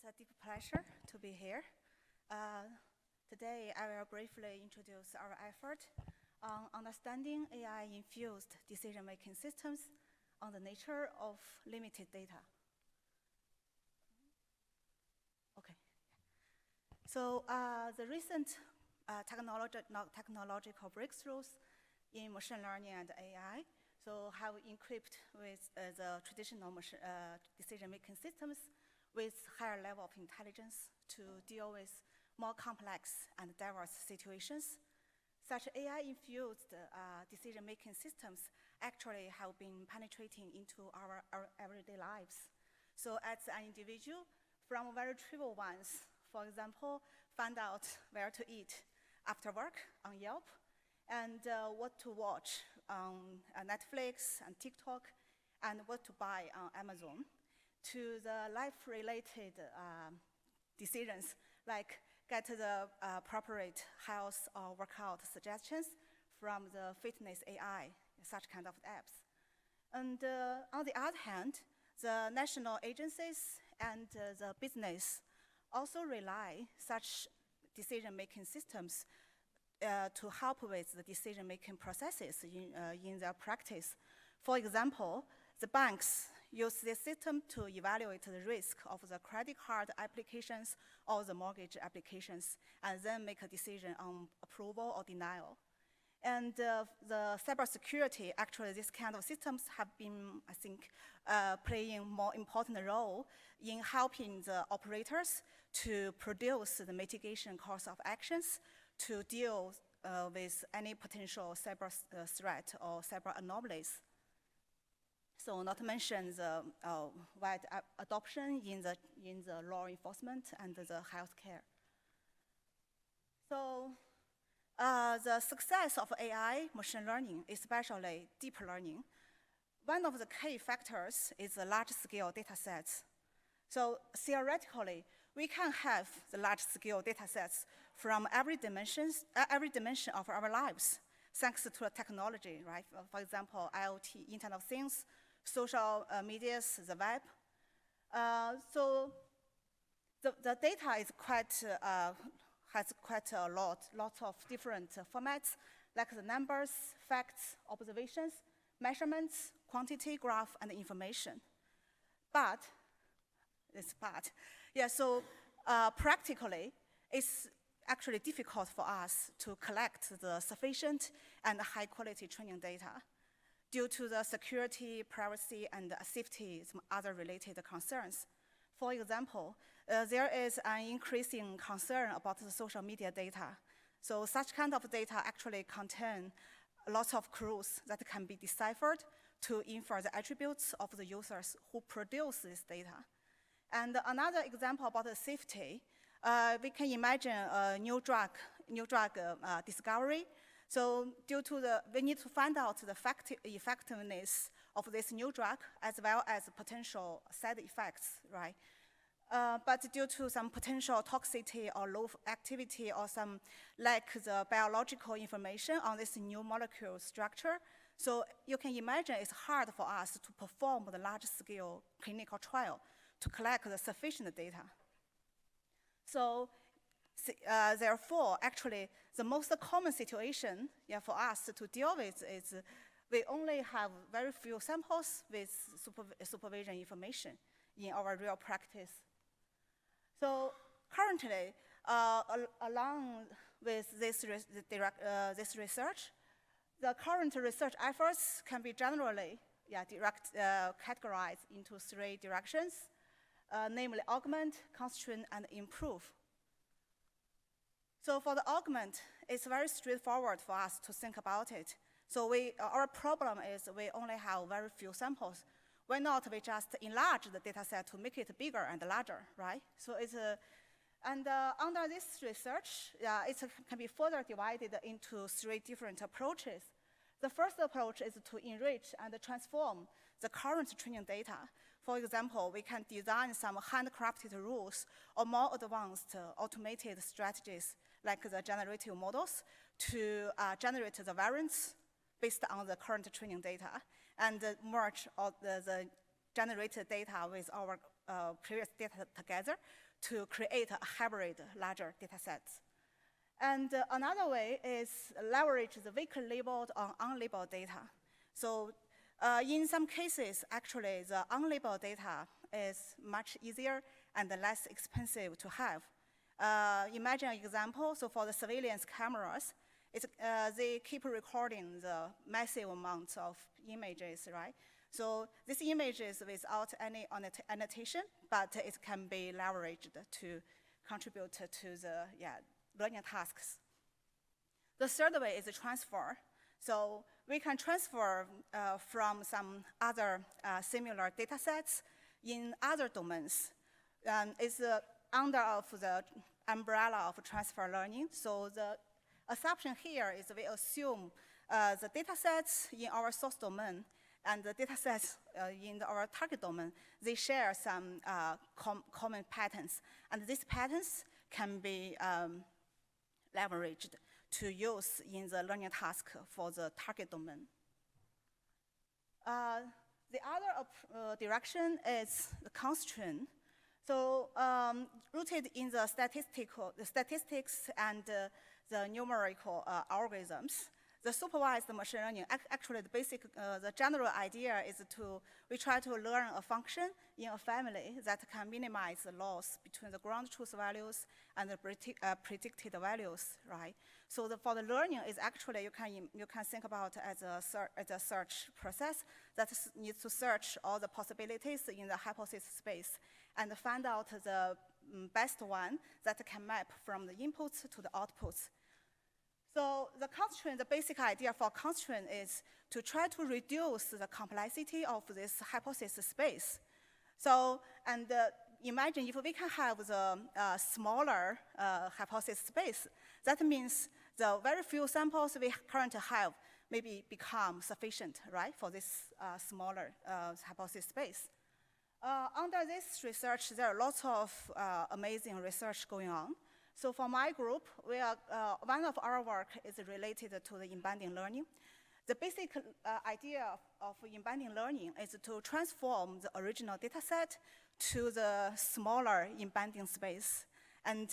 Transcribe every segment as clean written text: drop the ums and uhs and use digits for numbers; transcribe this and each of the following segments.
It's a deep pleasure to be here. Today, I will briefly introduce our effort on understanding AI-infused decision-making systems on the nature of limited data. Okay. So the recent technological breakthroughs in machine learning and AI have equipped with the traditional decision-making systems with higher level of intelligence to deal with more complex and diverse situations. Such AI-infused decision-making systems actually have been penetrating into our everyday lives. So as an individual, from very trivial ones, for example, find out where to eat after work on Yelp, and what to watch on Netflix and TikTok, and what to buy on Amazon, to the life-related decisions, like get the appropriate health or workout suggestions from the fitness AI, such kind of apps. And on the other hand, the national agencies and the business also rely such decision-making systems to help with the decision-making processes in their practice. For example, the banks use this system to evaluate the risk of the credit card applications or the mortgage applications, and then make a decision on approval or denial. And the cybersecurity, actually, these kind of systems have been, I think, playing more important role in helping the operators to produce the mitigation course of actions to deal with any potential cyber threat or cyber anomalies. So not to mention the wide adoption in the law enforcement and the healthcare. So the success of AI, machine learning, especially deep learning, one of the key factors is the large-scale data sets. So theoretically, we can have the large-scale data sets from every dimension of our lives, thanks to the technology, right? For example, IoT, Internet of Things, social medias, the web. So the data is has quite a lots of different formats, like the numbers, facts, observations, measurements, quantity, graph, and information. But, so practically, it's actually difficult for us to collect the sufficient and high-quality training data due to the security, privacy, and safety, some other related concerns. For example, there is an increasing concern about the social media data. So such kind of data actually contain lots of clues that can be deciphered to infer the attributes of the users who produce this data. And another example about the safety, we can imagine a new drug discovery. So we need to find out the effectiveness of this new drug as well as potential side effects, right? But due to some potential toxicity or low activity or some lack the biological information on this new molecule structure, so you can imagine it's hard for us to perform the large-scale clinical trial to collect the sufficient data. So therefore, actually, the most common situation for us to deal with is we only have very few samples with supervision information in our real practice. So currently, along with this research, the current research efforts can be generally categorized into three directions, namely augment, constrain, and improve. So for the augment, it's very straightforward for us to think about it. So our problem is we only have very few samples. Why not we just enlarge the data set to make it bigger and larger, right? So it's under this research, it can be further divided into three different approaches. The first approach is to enrich and transform the current training data. For example, we can design some handcrafted rules or more advanced automated strategies like the generative models to generate the variants based on the current training data and merge all the generated data with our previous data together to create a hybrid larger data sets. And another way is leverage the weakly labeled or unlabeled data. So in some cases, actually, the unlabeled data is much easier and less expensive to have. Imagine an example. So for the surveillance cameras, they keep recording the massive amounts of images, right? So this image is without any annotation, but it can be leveraged to contribute to the learning tasks. The third way is the transfer. So we can transfer from some other similar data sets in other domains. It's under of the umbrella of transfer learning. So the assumption here is we assume the data sets in our source domain and the data sets in our target domain, they share some common patterns. And these patterns can be leveraged to use in the learning task for the target domain. The other direction is the constraint. So rooted in the statistics and the numerical algorithms, the supervised machine learning, actually the general idea is we try to learn a function in a family that can minimize the loss between the ground truth values and the predicted values, right? So for the learning is actually, you can think about as a search process that needs to search all the possibilities in the hypothesis space and find out the best one that can map from the inputs to the outputs. So the basic idea for constraint is to try to reduce the complexity of this hypothesis space. So, and imagine if we can have the smaller hypothesis space, that means the very few samples we currently have maybe become sufficient, right, for this smaller hypothesis space. Under this research, there are lots of amazing research going on. So for my group, one of our work is related to the embedding learning. The basic idea of embedding learning is to transform the original data set to the smaller embedding space, and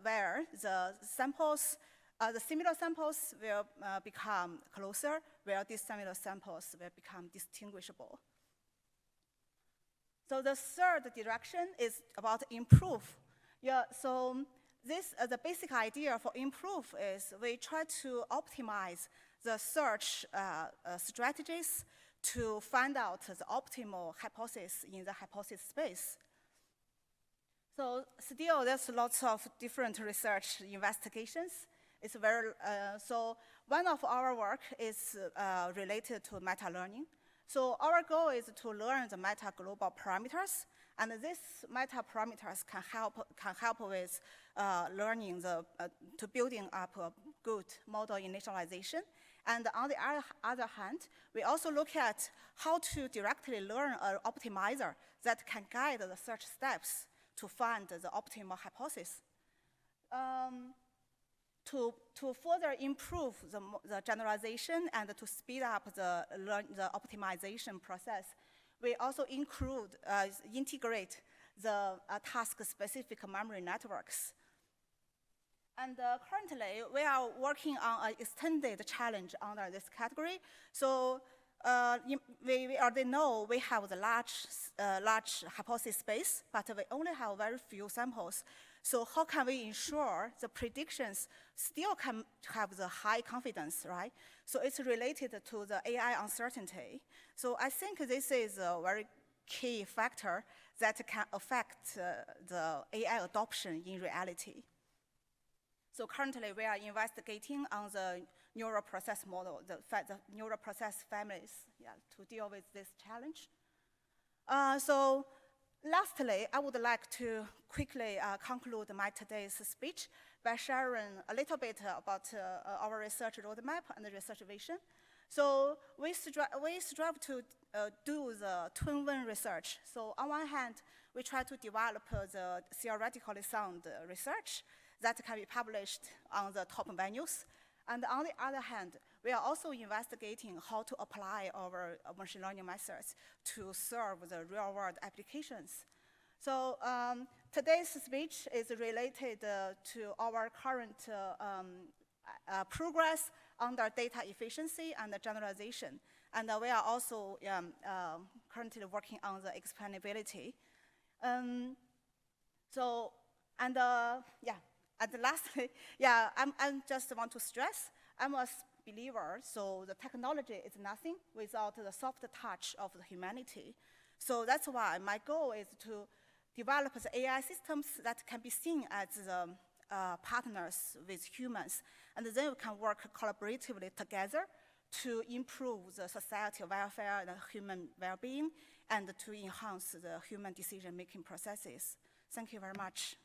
where the samples, the similar samples will become closer, where dissimilar samples will become distinguishable. So the third direction is about improve. So the basic idea for improve is we try to optimize the search strategies to find out the optimal hypothesis in the hypothesis space. So still, there's lots of different research investigations. It's so one of our work is related to meta-learning. So our goal is to learn the meta-global parameters, and these meta-parameters can help with learning to building up a good model initialization. And on the other hand, we also look at how to directly learn an optimizer that can guide the search steps to find the optimal hypothesis. To further improve the generalization and to speed up the optimization process, we also integrate the task-specific memory networks. And currently, we are working on an extended challenge under this category. So we already know we have the large hypothesis space, but we only have very few samples. So how can we ensure the predictions still can have the high confidence, right? So it's related to the AI uncertainty. So I think this is a very key factor that can affect the AI adoption in reality. So currently, we are investigating on the neural process model, the neural process families, to deal with this challenge. So lastly, I would like to quickly conclude my today's speech by sharing a little bit about our research roadmap and the research vision. So we strive to do the twin-win research. So on one hand, we try to develop the theoretically sound research that can be published on the top venues. And on the other hand, we are also investigating how to apply our machine learning methods to serve the real-world applications. So today's speech is related to our current progress under data efficiency and generalization. And we are also currently working on the explainability. And lastly, I just want to stress, I'm a believer, so the technology is nothing without the soft touch of the humanity. So that's why my goal is to develop the AI systems that can be seen as the partners with humans, and then we can work collaboratively together to improve the society welfare and human well-being, and to enhance the human decision-making processes. Thank you very much.